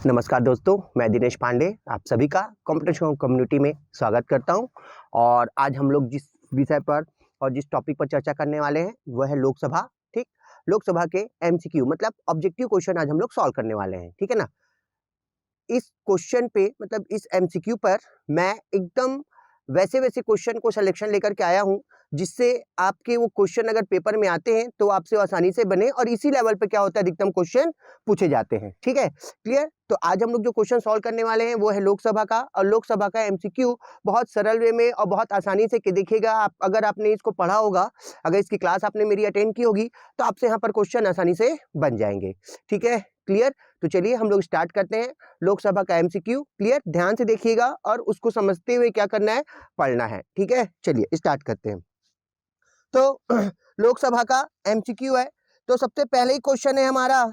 नमस्कार दोस्तों, मैं दिनेश पांडे आप सभी का कंप्यूटर कम्युनिटी में स्वागत करता हूं। और आज हम लोग जिस विषय पर और जिस टॉपिक पर चर्चा करने वाले हैं वह है लोकसभा। ठीक, लोकसभा के एमसीक्यू मतलब ऑब्जेक्टिव क्वेश्चन आज हम लोग सॉल्व करने वाले हैं। ठीक है ना। इस क्वेश्चन पे मतलब इस एमसीक्यू पर मैं एकदम वैसे क्वेश्चन को सिलेक्शन लेकर के आया हूं जिससे आपके वो क्वेश्चन अगर पेपर में आते हैं तो आपसे आसानी से बने और इसी लेवल पे क्या होता है अधिकतम क्वेश्चन पूछे जाते हैं। ठीक है, क्लियर। तो आज हम लोग जो क्वेश्चन सॉल्व करने वाले हैं वो है लोकसभा का, और लोकसभा का एमसीक्यू बहुत सरल वे में और बहुत आसानी से देखिएगा आप। अगर आपने इसको पढ़ा होगा, अगर इसकी क्लास आपने मेरी अटेंड की होगी तो आपसे यहाँ पर क्वेश्चन आसानी से बन जाएंगे। ठीक है, क्लियर। तो चलिए हम लोग स्टार्ट करते हैं लोकसभा का एमसीक्यू। क्लियर, ध्यान से देखिएगा और उसको समझते हुए क्या करना है, पढ़ना है। ठीक है, चलिए स्टार्ट करते हैं। तो लोकसभा का एमसीक्यू है, तो सबसे पहले ही क्वेश्चन है हमारा,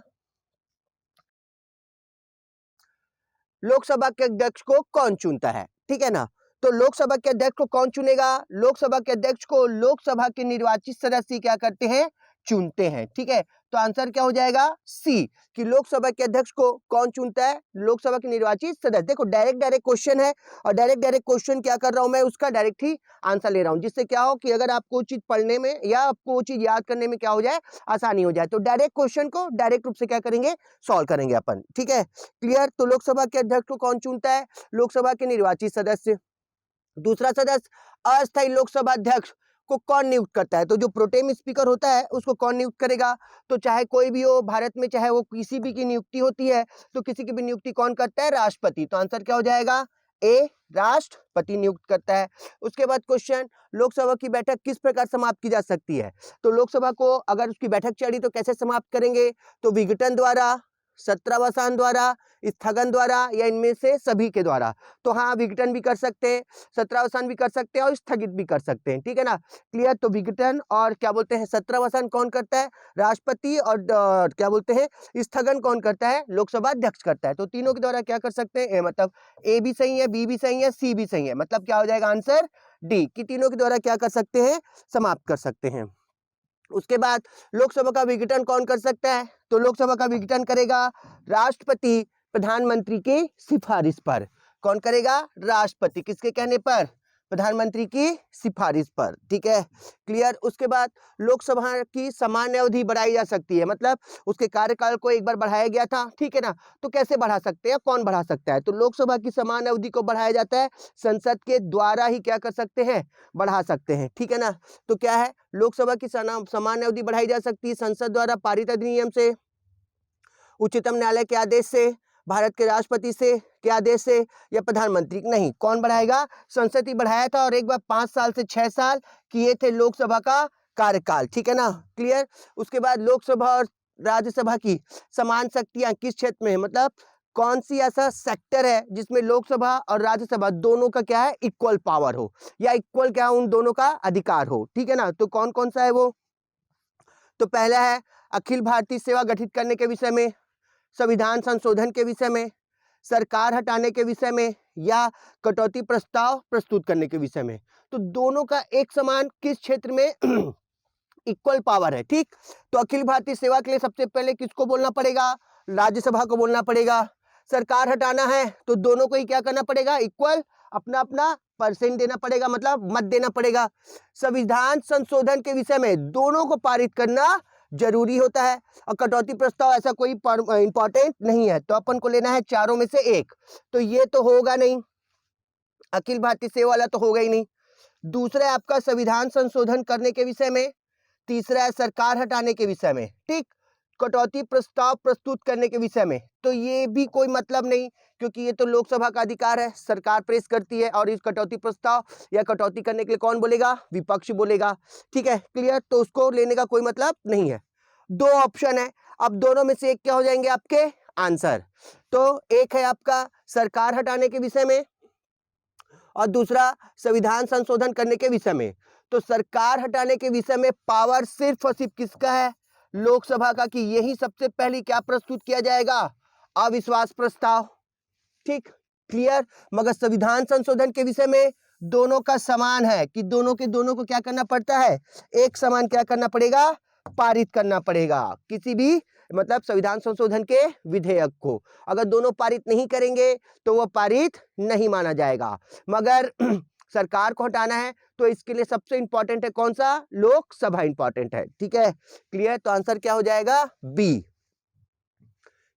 लोकसभा के अध्यक्ष को कौन चुनता है। ठीक है ना। तो लोकसभा के अध्यक्ष को कौन चुनेगा? लोकसभा के अध्यक्ष को लोकसभा के निर्वाचित सदस्य क्या करते हैं, चुनते हैं। ठीक है, तो आंसर क्या हो जाएगा, सी, कि लोकसभा के अध्यक्ष को कौन चुनता है, लोकसभा के निर्वाचित सदस्य। देखो डायरेक्ट क्वेश्चन है और डायरेक्ट क्वेश्चन क्या कर रहा हूं मैं, उसका डायरेक्ट ही आंसर ले रहा हूं, जिससे क्या हो कि अगर आपको वो चीज पढ़ने में या आपको वो चीज याद करने में क्या हो जाए, आसानी हो जाए। तो डायरेक्ट क्वेश्चन को डायरेक्ट रूप से क्या करेंगे, सॉल्व करेंगे अपन। ठीक है, क्लियर। तो लोकसभा के अध्यक्ष को कौन चुनता है, लोकसभा के निर्वाचित सदस्य। दूसरा सदस्य, अस्थायी लोकसभा अध्यक्ष को कौन नियुक्त करता है, तो जो प्रोटेम स्पीकर होता है उसको कौन नियुक्त करेगा। तो चाहे कोई भी हो भारत में, चाहे वो किसी भी की नियुक्ति होती है, तो किसी की भी नियुक्ति कौन करता है, राष्ट्रपति। तो आंसर क्या हो जाएगा, ए, राष्ट्रपति नियुक्त करता है। उसके बाद क्वेश्चन, लोकसभा की बैठक किस प्रकार समाप्त की जा सकती है। तो लोकसभा को अगर उसकी बैठक चली तो कैसे समाप्त करेंगे, तो विघटन द्वारा, सत्रावसान द्वारा, स्थगन द्वारा, या इनमें से सभी के द्वारा। तो हाँ, विघटन भी कर सकते हैं, सत्रावसान भी कर सकते हैं और स्थगित भी कर सकते हैं। ठीक है ना, क्लियर। तो विघटन और क्या बोलते हैं सत्रावसान कौन करता है, राष्ट्रपति, और क्या बोलते हैं स्थगन कौन करता है, लोकसभा अध्यक्ष करता है। तो तीनों के द्वारा क्या कर सकते हैं, मतलब ए भी सही है, बी भी सही है, सी भी सही है, मतलब क्या हो जाएगा आंसर डी, कि तीनों के द्वारा क्या कर सकते हैं, समाप्त कर सकते हैं। उसके बाद लोकसभा का विघटन कौन कर सकता है, तो लोकसभा का विघटन करेगा राष्ट्रपति प्रधानमंत्री की सिफारिश पर। कौन करेगा, राष्ट्रपति, किसके कहने पर, प्रधानमंत्री की सिफारिश पर। ठीक है, क्लियर। उसके बाद लोकसभा की सामान्य अवधि बढ़ाई जा सकती है, मतलब उसके कार्यकाल को एक बार बढ़ाया गया था। ठीक है ना, तो कैसे बढ़ा सकते हैं, कौन बढ़ा सकता है, तो लोकसभा की सामान्य अवधि को बढ़ाया जाता है, संसद के द्वारा ही क्या कर सकते हैं, बढ़ा सकते हैं। ठीक है ना, तो क्या है, लोकसभा की सामान्य अवधि बढ़ाई जा सकती है संसद द्वारा पारित अधिनियम से, उच्चतम न्यायालय के आदेश से, भारत के राष्ट्रपति से के आदेश से, या प्रधानमंत्री। नहीं, कौन बढ़ाएगा, संसद ही बढ़ाया था, और एक बार 5 साल से 6 साल किए थे लोकसभा का कार्यकाल। ठीक है ना, क्लियर। उसके बाद लोकसभा और राज्यसभा की समान शक्तियां किस क्षेत्र में है, मतलब कौन सी ऐसा सेक्टर है जिसमें लोकसभा और राज्यसभा दोनों का क्या है, इक्वल पावर हो, या इक्वल क्या उन दोनों का अधिकार हो। ठीक है ना, तो कौन कौन सा है वो, तो पहला है अखिल भारतीय सेवा गठित करने के विषय में, संविधान संशोधन के विषय में, सरकार हटाने के विषय में, या कटौती प्रस्ताव प्रस्तुत करने के विषय में। तो दोनों का एक समान किस क्षेत्र में इक्वल पावर है। ठीक, तो अखिल भारतीय सेवा के लिए सबसे पहले किसको बोलना पड़ेगा, राज्यसभा को बोलना पड़ेगा। सरकार हटाना है तो दोनों को ही क्या करना पड़ेगा, इक्वल अपना अपना परसेंट देना पड़ेगा, मतलब मत देना पड़ेगा। संविधान संशोधन के विषय में दोनों को पारित करना जरूरी होता है, और कटौती प्रस्ताव ऐसा कोई इंपॉर्टेंट नहीं है, तो अपन को लेना है चारों में से एक। तो ये तो होगा नहीं, अखिल भारतीय सेवा वाला तो होगा ही नहीं। दूसरा है आपका संविधान संशोधन करने के विषय में, तीसरा है सरकार हटाने के विषय में, ठीक, कटौती प्रस्ताव प्रस्तुत करने के विषय में। तो ये भी कोई मतलब नहीं, क्योंकि ये तो लोकसभा का अधिकार है, सरकार पेश करती है, और इस कटौती प्रस्ताव या कटौती करने के लिए कौन बोलेगा, विपक्ष बोलेगा। ठीक है, क्लियर। तो उसको लेने का कोई मतलब नहीं है। दो ऑप्शन है, अब दोनों में से एक क्या हो जाएंगे आपके आंसर। तो एक है आपका सरकार हटाने के विषय में, और दूसरा संविधान संशोधन करने के विषय में। तो सरकार हटाने के विषय में पावर सिर्फ और सिर्फ किसका है, लोकसभा का, कि यही सबसे पहले क्या प्रस्तुत किया जाएगा, अविश्वास प्रस्ताव। ठीक, क्लियर। मगर संविधान संशोधन के विषय में दोनों का समान है, कि दोनों के दोनों को क्या करना पड़ता है, एक समान क्या करना पड़ेगा, पारित करना पड़ेगा, किसी भी मतलब संविधान संशोधन के विधेयक को। अगर दोनों पारित नहीं करेंगे तो वो पारित नहीं माना जाएगा। मगर सरकार को हटाना है तो इसके लिए सबसे इंपॉर्टेंट है कौन सा? लोकसभा इंपॉर्टेंट है। ठीक है, क्लियर? तो आंसर क्या हो जाएगा? बी।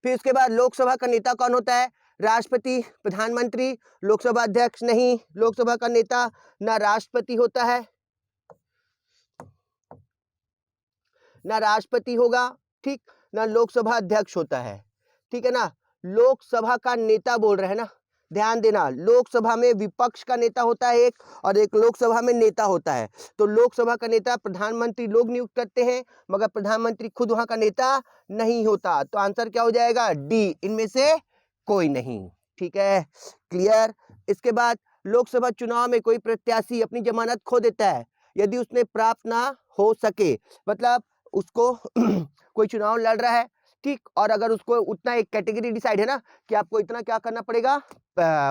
फिर उसके बाद लोकसभा का नेता कौन होता है? राष्ट्रपति, प्रधानमंत्री, लोकसभा अध्यक्ष नहीं। लोकसभा का नेता ना राष्ट्रपति होता है ना राष्ट्रपति होगा, ठीक, ना लोकसभा अध्यक्ष होता है। ठीक है ना, लोकसभा का नेता बोल रहे हैं ना, ध्यान देना, लोकसभा में विपक्ष का नेता होता है एक, और एक लोकसभा में नेता होता है। तो लोकसभा का नेता प्रधानमंत्री लोग नियुक्त करते हैं, मगर प्रधानमंत्री खुद वहां का नेता नहीं होता। तो आंसर क्या हो जाएगा? डी, इनमें से कोई नहीं। ठीक है, क्लियर? इसके बाद लोकसभा चुनाव में कोई प्रत्याशी अपनी जमानत खो देता है यदि उसने प्राप्त ना हो सके, मतलब उसको कोई चुनाव लड़ रहा है, ठीक, और अगर उसको उतना एक कैटेगरी डिसाइड है ना कि आपको इतना क्या करना पड़ेगा,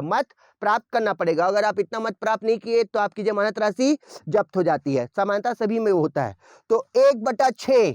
मत प्राप्त करना पड़ेगा। अगर आप इतना मत प्राप्त नहीं किए तो आपकी जमानत राशि जब्त हो जाती है। सामान्यतः सभी में होता है। तो 1/6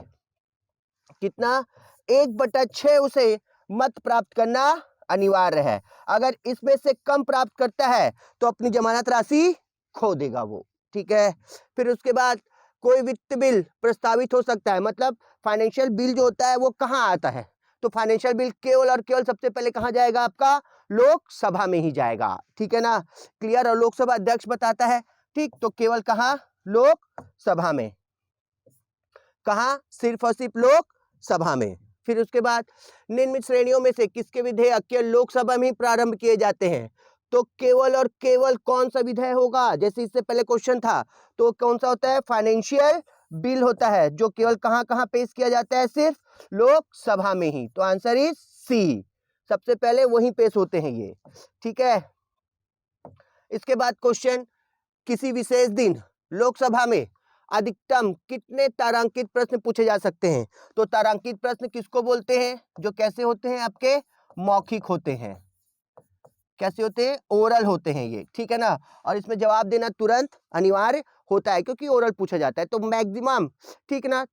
कितना? 1/6 उसे मत प्राप्त करना अनिवार्य है। अगर इसमें से कम प्राप्त करता है तो अपनी जमानत राशि खो देगा वो। ठीक है, फिर उसके बाद कोई वित्त बिल प्रस्तावित हो सकता है, मतलब फाइनेंशियल बिल जो होता है वो कहाँ आता है? तो फाइनेंशियल बिल केवल और केवल सबसे पहले कहाँ जाएगा? आपका लोकसभा में ही जाएगा। ठीक है ना, क्लियर? और लोकसभा अध्यक्ष बताता है, ठीक, तो केवल कहाँ? लोकसभा में। कहाँ? सिर्फ और सिर्फ लोकसभा में। फिर उसके बाद निम्न श्रेणियों में से किसके विधेयक केवल लोकसभा में ही प्रारंभ किए जाते हैं? तो केवल और केवल कौन सा विधेयक होगा? जैसे इससे पहले क्वेश्चन था, तो कौन सा होता है? फाइनेंशियल बिल होता है, जो केवल कहां कहां पेश किया जाता है? सिर्फ लोकसभा में ही। तो आंसर इज सी, सबसे पहले वही पेश होते हैं ये। ठीक है, इसके बाद क्वेश्चन, किसी विशेष दिन लोकसभा में अधिकतम कितने तारांकित प्रश्न पूछे जा सकते हैं? तो तारांकित प्रश्न किसको बोलते हैं? जो कैसे होते हैं? आपके मौखिक होते हैं। कैसे होते हैं? ओरल होते हैं ये। ठीक है ना, और इसमें जवाब देना तुरंत अनिवार्य होता है क्योंकि ओरल पूछा जाता है। तो मैक्सिमम, ठीक ना,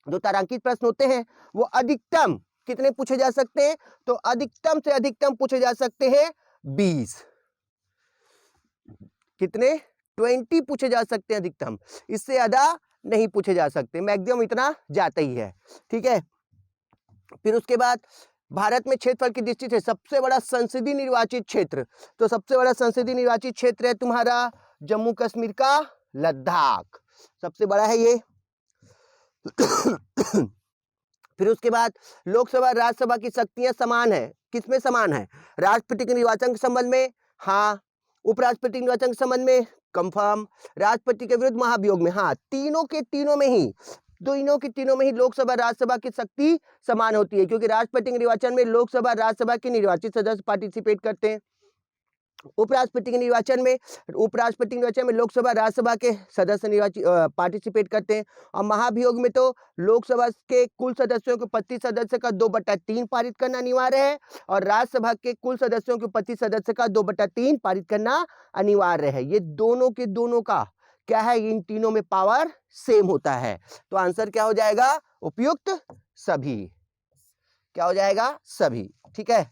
जो तारांकित प्रश्न होते हैं वो अधिकतम कितने पूछे जा सकते हैं? तो अधिकतम से अधिकतम पूछे जा सकते हैं 20। कितने? 20 पूछे जा सकते हैं अधिकतम, इससे ज्यादा नहीं पूछे जा सकते, मैक्सिमम इतना जाता ही है। ठीक है, फिर उसके बाद भारत में क्षेत्रफल की दृष्टि से सबसे बड़ा संसदीय निर्वाचित क्षेत्र, तो सबसे बड़ा संसदीय निर्वाचित क्षेत्र है तुम्हारा जम्मू कश्मीर का लद्दाख, सबसे बड़ा है ये। फिर उसके बाद लोकसभा राज्यसभा की शक्तियां समान है, किसमें समान है? राष्ट्रपति के निर्वाचन के संबंध में हाँ, उपराष्ट्रपति के निर्वाचन के संबंध में कंफर्म, राष्ट्रपति के विरुद्ध महाभियोग में हाँ, तीनों के तीनों में ही लोकसभा राज्यसभा की शक्ति समान होती है, क्योंकि राष्ट्रपति के निर्वाचन में लोकसभा राज्यसभा के निर्वाचित सदस्य पार्टिसिपेट करते हैं। उपराष्ट्रपति के निर्वाचन में लोकसभा राज्यसभा के सदस्य पार्टिसिपेट करते हैं। और महाभियोग में तो लोकसभा के कुल सदस्यों के 25 सदस्य का 2/3 पारित करना अनिवार्य है, और राज्यसभा के कुल सदस्यों के 25 सदस्य का 2/3 पारित करना अनिवार्य है। ये दोनों के दोनों का क्या है? इन तीनों में पावर सेम होता है। तो आंसर क्या हो जाएगा? उपयुक्त सभी। क्या हो जाएगा? सभी। ठीक है,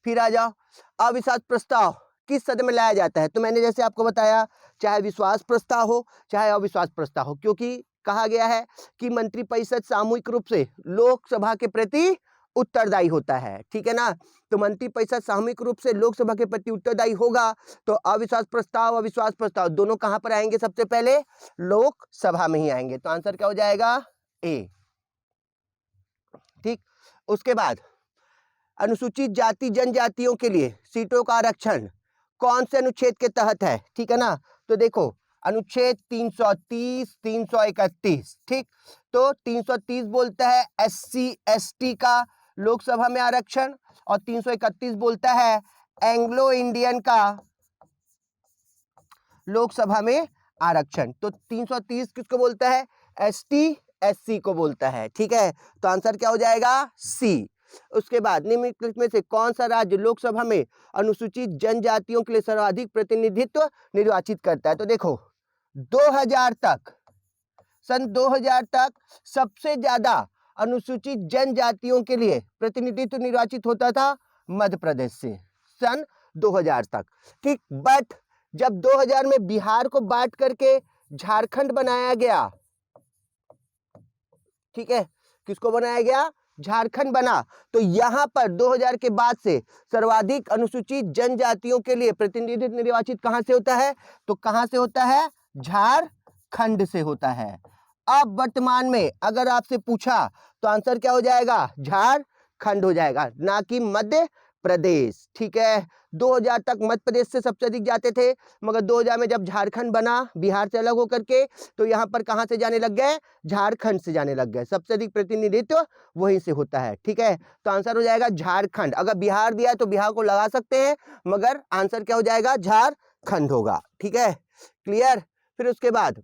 फिर आ जाओ, अविश्वास प्रस्ताव किस सदन में लाया जाता है? तो मैंने जैसे आपको बताया, चाहे विश्वास प्रस्ताव हो चाहे अविश्वास प्रस्ताव हो, क्योंकि कहा गया है कि मंत्रिपरिषद सामूहिक रूप से लोकसभा के प्रति उत्तरदायी होता है। ठीक है ना, तो मंत्रिपरिषद सामूहिक रूप से लोकसभा के प्रति उत्तरदायी होगा, तो अविश्वास प्रस्ताव अविश्वास प्रस्ताव दोनों कहां पर आएंगे? सबसे पहले लोकसभा में ही आएंगे। तो आंसर क्या हो जाएगा? ए। ठीक, उसके बाद अनुसूचित जाति जनजातियों के लिए सीटों का आरक्षण कौन से अनुच्छेद के तहत है? ठीक है ना, तो देखो अनुच्छेद 330, 331, ठीक, तो 330 बोलता है SC ST का लोकसभा में आरक्षण, और 331 बोलता है एंग्लो इंडियन का लोकसभा में आरक्षण। तो 330 किसको बोलता है? ST SC को बोलता है। ठीक है, तो आंसर क्या हो जाएगा? सी। उसके बाद निम्नलिखित में से कौन सा राज्य लोकसभा में अनुसूचित जनजातियों के लिए सर्वाधिक प्रतिनिधित्व निर्वाचित करता है? तो देखो 2000 तक सन 2000 तक सबसे ज्यादा अनुसूचित जनजातियों के लिए प्रतिनिधित्व निर्वाचित होता था मध्य प्रदेश से, सन 2000 तक, ठीक। बट जब 2000 में बिहार को बांट करके झारखंड बनाया गया, ठीक है, किसको बनाया गया, झारखंड बना, तो यहां पर 2000 के बाद से सर्वाधिक अनुसूचित जनजातियों के लिए प्रतिनिधित्व निर्वाचित कहां से होता है, तो कहां से होता है, झारखंड से होता है। अब वर्तमान में अगर आपसे पूछा तो आंसर क्या हो जाएगा, झारखंड हो जाएगा, ना कि मध्य प्रदेश, ठीक है। 2000 तक मध्य प्रदेश से सबसे अधिक जाते थे, मगर 2000 में जब झारखंड बना बिहार से अलग होकर के, तो यहाँ पर कहां से जाने लग गए, झारखंड से जाने लग गए, सबसे अधिक प्रतिनिधित्व वहीं से होता है, ठीक है। तो आंसर हो जाएगा झारखंड। अगर बिहार दिया है तो बिहार को लगा सकते हैं, मगर आंसर क्या हो जाएगा, झारखंड होगा, ठीक है, क्लियर। फिर उसके बाद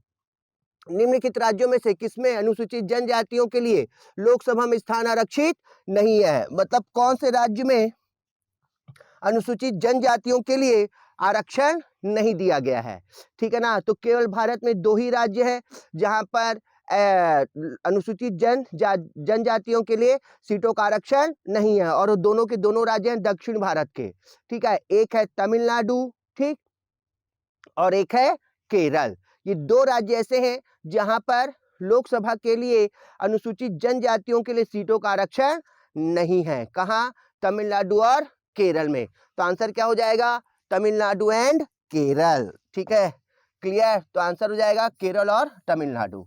निम्नलिखित राज्यों में से किसमें अनुसूचित जनजातियों के लिए लोकसभा में स्थान आरक्षित नहीं है, मतलब कौन से राज्य में अनुसूचित जनजातियों के लिए आरक्षण नहीं दिया गया है, ठीक है ना। तो केवल भारत में 2 ही राज्य है जहां पर अनुसूचित जनजातियों के लिए सीटों का आरक्षण नहीं है, और दोनों के दोनों राज्य हैं दक्षिण भारत के, ठीक है। एक है तमिलनाडु, ठीक, और एक है केरल। ये 2 राज्य ऐसे हैं जहां पर लोकसभा के लिए अनुसूचित जनजातियों के लिए सीटों का आरक्षण नहीं है, कहाँ, तमिलनाडु और केरल में। तो आंसर क्या हो जाएगा, तमिलनाडु एंड केरल, ठीक है, क्लियर। तो आंसर हो जाएगा केरल और तमिलनाडु,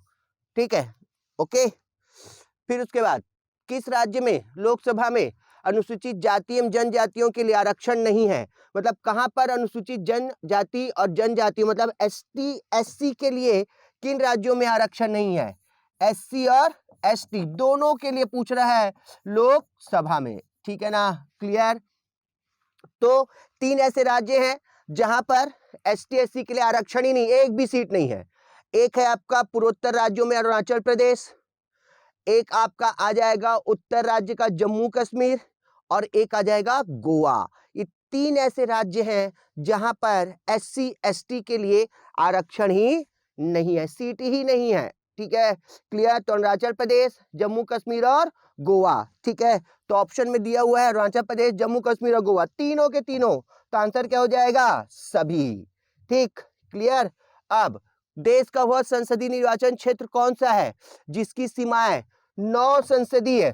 ठीक है, ओके। फिर उसके बाद किस राज्य में लोकसभा में अनुसूचित जाति एवं जनजातियों के लिए आरक्षण नहीं है, मतलब कहां पर अनुसूचित जनजाति और जनजाति मतलब एसटी एससी के लिए किन राज्यों में आरक्षण नहीं है, एससी और एसटी दोनों के लिए पूछ रहा है लोकसभा में, ठीक है ना, क्लियर। तो 3 ऐसे राज्य हैं जहां पर एसटी एससी के लिए आरक्षण ही नहीं, एक भी सीट नहीं है। एक है आपका पूर्वोत्तर राज्यों में अरुणाचल प्रदेश, एक आपका आ जाएगा उत्तर राज्य का जम्मू कश्मीर, और एक आ जाएगा गोवा। ये 3 ऐसे राज्य हैं जहां पर एससी एसटी के लिए आरक्षण ही नहीं है, सीट ही नहीं है, ठीक है, क्लियर। तो अरुणाचल प्रदेश, जम्मू कश्मीर और गोवा, ठीक है। तो ऑप्शन में दिया हुआ है अरुणाचल प्रदेश, जम्मू कश्मीर और गोवा, तीनों के तीनों, तो आंसर क्या हो जाएगा, सभी, ठीक, क्लियर। अब देश का वह संसदीय निर्वाचन क्षेत्र कौन सा है जिसकी सीमाएं 9 संसदीय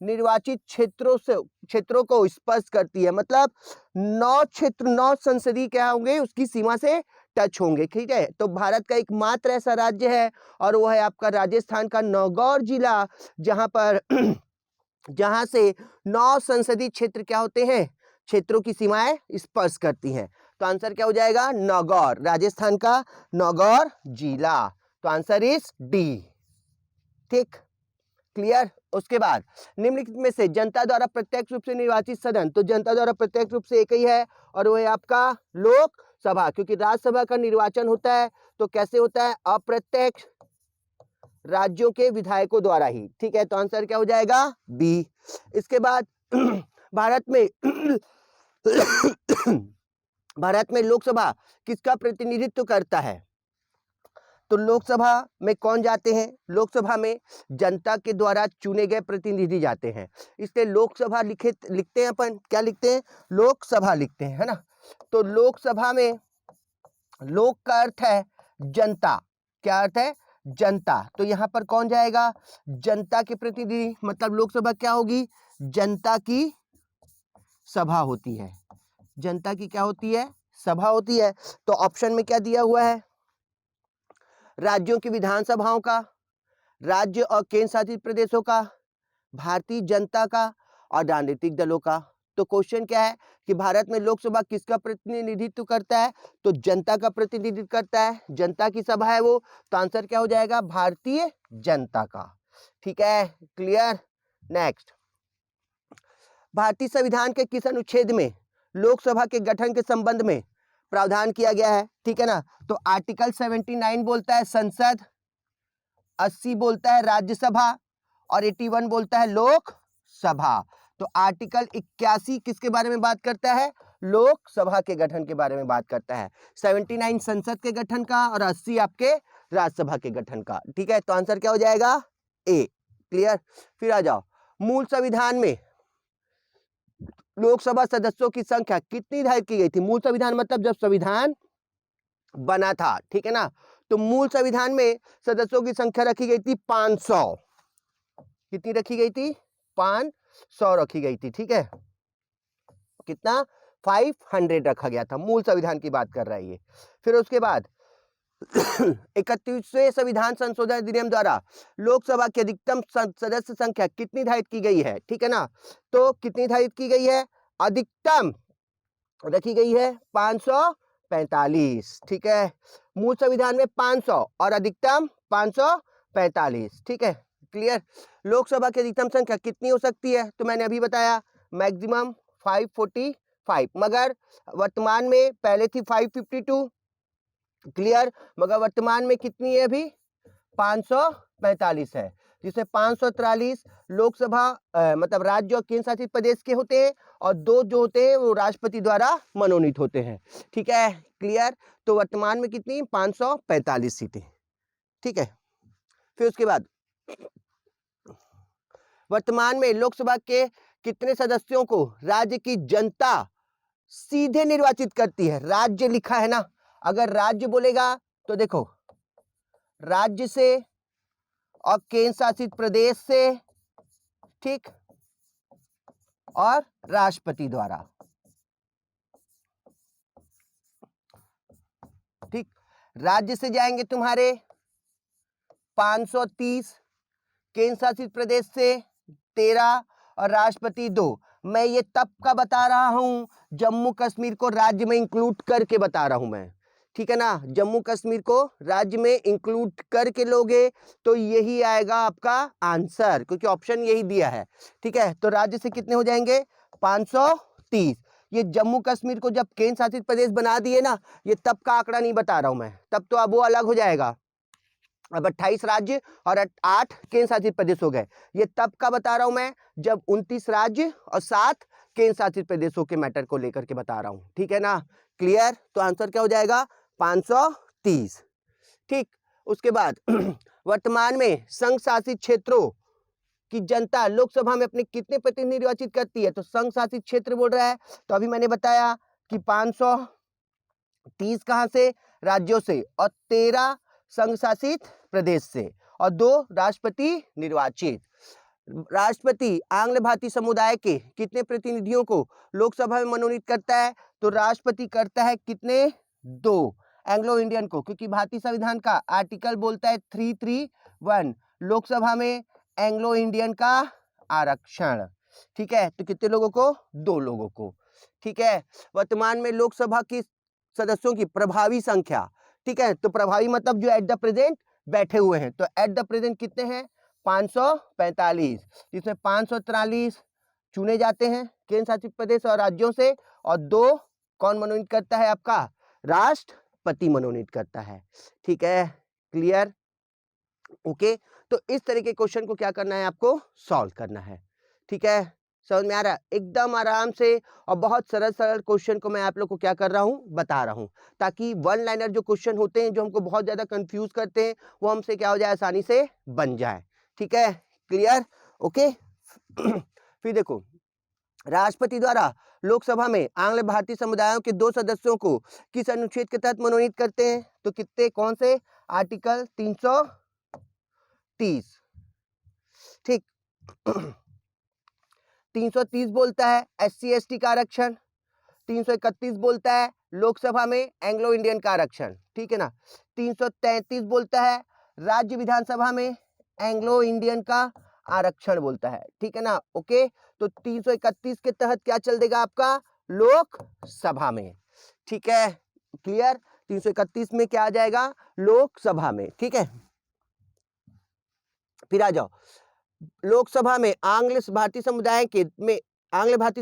निर्वाचित क्षेत्रों को स्पर्श करती है, मतलब 9 क्षेत्र 9 संसदीय क्या होंगे उसकी सीमा से टच होंगे, ठीक है। तो भारत का एकमात्र ऐसा राज्य है और वो है आपका राजस्थान का नागौर जिला, जहां पर जहां से 9 संसदीय क्षेत्र क्या होते हैं, क्षेत्रों की सीमाएं स्पर्श करती हैं। तो आंसर क्या हो जाएगा, नागौर, राजस्थान का नागौर जिला। तो आंसर इज डी, ठीक, क्लियर। उसके बाद निम्नलिखित में से जनता द्वारा प्रत्यक्ष रूप से निर्वाचित सदन, तो जनता द्वारा प्रत्यक्ष रूप से एक ही है और वो है आपका लोकसभा, क्योंकि राज्यसभा का निर्वाचन होता है तो कैसे होता है, अप्रत्यक्ष राज्यों के विधायकों द्वारा ही, ठीक है। तो आंसर क्या हो जाएगा, बी। इसके बाद भारत में भारत में लोकसभा किसका प्रतिनिधित्व करता है, तो लोकसभा में कौन जाते हैं, लोकसभा में जनता के द्वारा चुने गए प्रतिनिधि जाते हैं, इसलिए लोकसभा लिखते हैं अपन, क्या लिखते हैं, लोकसभा लिखते हैं, है ना। तो लोकसभा में लोक का अर्थ है जनता, क्या अर्थ है, जनता, तो यहां पर कौन जाएगा, जनता के प्रतिनिधि, मतलब लोकसभा क्या होगी, जनता की सभा होती है, जनता की क्या होती है, सभा होती है। तो ऑप्शन में क्या दिया हुआ है, राज्यों की विधानसभाओं का, राज्य और केंद्र शासित प्रदेशों का, भारतीय जनता का और राजनीतिक दलों का। तो क्वेश्चन क्या है कि भारत में लोकसभा किसका प्रतिनिधित्व करता है, तो जनता का प्रतिनिधित्व करता है, जनता की सभा है वो, तो आंसर क्या हो जाएगा, भारतीय जनता का, ठीक है, क्लियर। नेक्स्ट, भारतीय संविधान के किस अनुच्छेद में लोकसभा के गठन के संबंध में प्रावधान किया गया है, ठीक है ना। तो आर्टिकल 79 बोलता है संसद, 80 बोलता है राज्यसभा और 81 बोलता है लोकसभा। तो आर्टिकल 81 किसके बारे में बात करता है, लोकसभा के गठन के बारे में बात करता है, 79 संसद के गठन का और 80 आपके राज्यसभा के गठन का। ठीक है, तो आंसर क्या हो जाएगा? ए। क्लियर? फिर आ जाओ, मूल संविधान में लोकसभा सदस्यों की संख्या कितनी निर्धारित की गई थी? मूल संविधान मतलब जब संविधान बना था, ठीक है ना, तो मूल संविधान में सदस्यों की संख्या रखी गई थी 500। कितनी रखी गई थी? 500 रखी गई थी। ठीक है, कितना? 500 रखा गया था। मूल संविधान की बात कर रहा है ये। फिर उसके बाद 31वें संविधान संशोधन अधिनियम द्वारा लोकसभा की अधिकतम सदस्य संख्या कितनी निर्धारित की गई है? ठीक है ना, तो कितनी निर्धारित की गई है? अधिकतम रखी गई है 545। ठीक है, मूल संविधान में 500 और अधिकतम 545। ठीक है, क्लियर? लोकसभा की अधिकतम संख्या कितनी हो सकती है? तो मैंने अभी बताया मैक्सिमम 545, मगर वर्तमान में पहले थी 552। क्लियर? मगर वर्तमान में कितनी है? अभी 545 है, जिसमें 543 लोकसभा मतलब राज्य और केंद्र शासित प्रदेश के होते हैं और 2 जो होते हैं वो राष्ट्रपति द्वारा मनोनीत होते हैं। ठीक है, क्लियर? तो वर्तमान में कितनी? 545 सीटें। ठीक है, फिर उसके बाद वर्तमान में लोकसभा के कितने सदस्यों को राज्य की जनता सीधे निर्वाचित करती है? राज्य लिखा है ना, अगर राज्य बोलेगा तो देखो, राज्य से और केंद्र शासित प्रदेश से, ठीक, और राष्ट्रपति द्वारा। ठीक, राज्य से जाएंगे तुम्हारे 530, केंद्र शासित प्रदेश से 13 और राष्ट्रपति 2। मैं ये तब का बता रहा हूं, जम्मू कश्मीर को राज्य में इंक्लूड करके बता रहा हूं मैं। ठीक है ना, जम्मू कश्मीर को राज्य में इंक्लूड करके लोगे तो यही आएगा आपका आंसर, क्योंकि ऑप्शन यही दिया है। ठीक है, तो राज्य से कितने हो जाएंगे? 530। ये जम्मू कश्मीर को जब केंद्र शासित प्रदेश बना दिए ना, ये तब का आंकड़ा नहीं बता रहा हूं मैं, तब तो अब वो अलग हो जाएगा। अब 28 राज्य और 8 केंद्र शासित प्रदेश हो गए। ये तब का बता रहा हूं मैं, जब 29 राज्य और 7 केंद्र शासित प्रदेशों के मैटर को लेकर के बता रहा हूं। ठीक है ना, क्लियर? तो आंसर क्या हो जाएगा? 530। ठीक, उसके बाद वर्तमान में संघ शासित क्षेत्रों की जनता लोकसभा में अपने कितने प्रतिनिधि निर्वाचित करती है? तो संघ शासित क्षेत्र बोल रहा है, तो अभी मैंने बताया कि 530 कहां से? राज्यों से, और 13 संघ शासित प्रदेश से, और 2 राष्ट्रपति निर्वाचित। राष्ट्रपति आंग्ल भारतीय समुदाय के कितने प्रतिनिधियों को लोकसभा में मनोनीत करता है? तो राष्ट्रपति करता है कितने? 2 एंग्लो इंडियन को, क्योंकि भारतीय संविधान का आर्टिकल बोलता है 331 लोकसभा में एंग्लो इंडियन का आरक्षण। ठीक है, तो कितने लोगों को? 2 लोगों को। ठीक है, वर्तमान में लोकसभा की सदस्यों की प्रभावी संख्या, ठीक है, तो प्रभावी मतलब जो एट द प्रेजेंट बैठे हुए हैं, तो एट द प्रेजेंट कितने हैं? 545, जिसमें 543 चुने जाते हैं केंद्र शासित प्रदेश और राज्यों से, और 2 कौन मनोनीत करता है? आपका राष्ट्रपति मनोनीत करता है। ठीक है, क्लियर? ओके, तो इस तरह के क्वेश्चन को क्या करना है? आपको सॉल्व करना है। ठीक है, समझ में आ रहा है? एकदम आराम से, और बहुत सरल सरल क्वेश्चन को मैं आप लोग को क्या कर रहा हूं? बता रहा हूं, ताकि वन लाइनर जो क्वेश्चन होते हैं जो हमको बहुत ज्यादा कंफ्यूज करते हैं, वो हमसे क्या हो जाए? आसानी से बन जाए। ठीक है, क्लियर? ओके। फिर देखो, राष्ट्रपति द्वारा लोकसभा में आंग्ल भारतीय समुदायों के 2 सदस्यों को किस अनुच्छेद के तहत मनोनीत करते हैं? तो कितने? कौन से? आर्टिकल 330। ठीक, 330 बोलता है SC ST का आरक्षण, 331 बोलता है लोकसभा में एंग्लो इंडियन का आरक्षण। ठीक है ना, 333 बोलता है राज्य विधानसभा में एंग्लो इंडियन का आरक्षण बोलता है। ठीक है ना, ओके। तो 331 के तहत क्या चल देगा आपका? लोकसभा में। ठीक है, क्लियर? 331 में क्या आ जाएगा? लोकसभा में। ठीक है, फिर आ जाओ, लोकसभा में आंग्ल भारतीय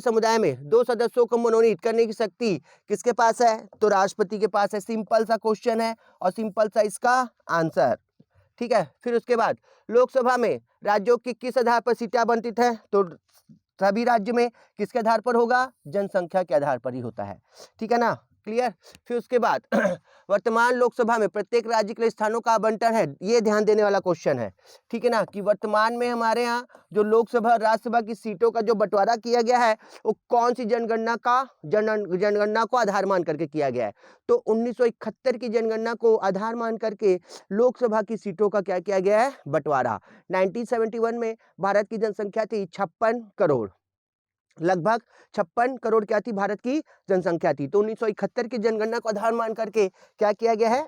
समुदाय में 2 सदस्यों को मनोनीत करने की शक्ति किसके पास है? तो राष्ट्रपति के पास है। सिंपल सा क्वेश्चन है और सिंपल सा इसका आंसर। ठीक है, फिर उसके बाद लोकसभा में राज्यों की किस आधार पर सीटें आवंटित है? तो सभी राज्य में किसके आधार पर होगा? जनसंख्या के आधार पर ही होता है। ठीक है ना, क्लियर। फिर उसके बाद वर्तमान लोकसभा में प्रत्येक राज्य के लिए स्थानों का आवंटन है, ये ध्यान देने वाला क्वेश्चन है, ठीक है ना, कि वर्तमान में हमारे यहाँ जो लोकसभा राज्यसभा की सीटों का जो बंटवारा किया गया है वो कौन सी जनगणना को आधार मान करके किया गया है। तो 1971 की जनगणना को आधार मान करके लोकसभा की सीटों का क्या किया गया है, बंटवारा। 1971 में भारत की जनसंख्या थी 56 करोड़, लगभग 56 करोड़ क्या थी भारत की जनसंख्या थी। तो 1971 की जनगणना को आधार मान करके क्या किया गया है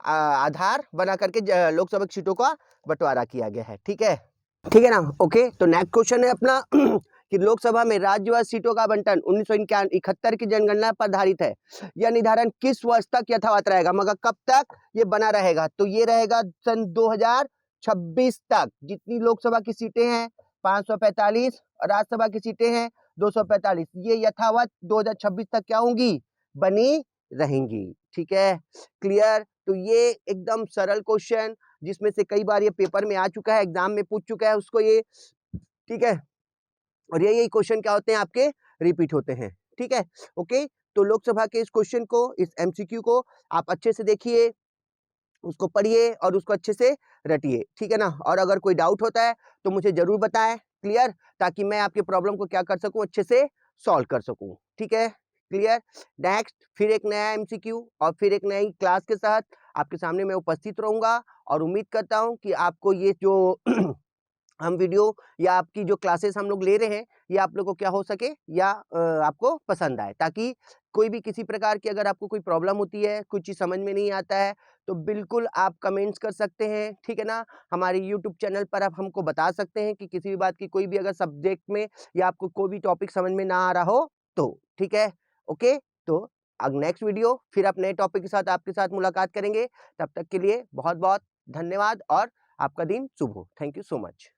आधार बना करके लोकसभा की सीटों का बंटवारा किया गया है, ठीक है ना। ओके, तो नेक्स्ट क्वेश्चन है अपना कि लोकसभा में राज्यवार सीटों का आवंटन 1971 की जनगणना पर आधारित है। यह निर्धारण किस वर्ष तक यथावत रहेगा, मगर कब तक ये बना रहेगा, तो ये रहेगा सन 2026 तक। जितनी लोकसभा की सीटें हैं 545 और राज्यसभा की सीटें हैं 245, ये यथावत 2026 तक क्या होंगी, बनी रहेंगी, ठीक है, क्लियर। तो ये एकदम सरल क्वेश्चन जिसमें से कई बार ये पेपर में आ चुका है, एग्जाम में पूछ चुका है उसको ये, ठीक है, और यही क्वेश्चन क्या होते हैं आपके रिपीट होते हैं, ठीक है। ओके, तो लोकसभा के इस क्वेश्चन को, इस एमसीक्यू को आप अच्छे से देखिए, उसको पढ़िए और उसको अच्छे से रटिए, ठीक है ना। और अगर कोई डाउट होता है तो मुझे जरूर बताएं, क्लियर, ताकि मैं आपके प्रॉब्लम को क्या कर सकूं, अच्छे से सॉल्व कर सकूं, ठीक है, क्लियर। नेक्स्ट फिर एक नया एमसीक्यू और फिर एक नई क्लास के साथ आपके सामने मैं उपस्थित रहूंगा, और उम्मीद करता हूं कि आपको ये जो हम वीडियो या आपकी जो क्लासेस हम लोग ले रहे हैं ये आप लोगों को क्या हो सके या आपको पसंद आए, ताकि कोई भी किसी प्रकार की अगर आपको कोई प्रॉब्लम होती है, कुछ चीज़ समझ में नहीं आता है, तो बिल्कुल आप कमेंट्स कर सकते हैं, ठीक है ना। हमारे यूट्यूब चैनल पर आप हमको बता सकते हैं कि किसी भी बात की, कोई भी अगर सब्जेक्ट में या आपको कोई भी टॉपिक समझ में ना आ रहा हो तो, ठीक है। ओके, तो अब नेक्स्ट वीडियो फिर आप नए टॉपिक के साथ आपके साथ मुलाकात करेंगे। तब तक के लिए बहुत बहुत धन्यवाद और आपका दिन शुभ हो। Thank you so much.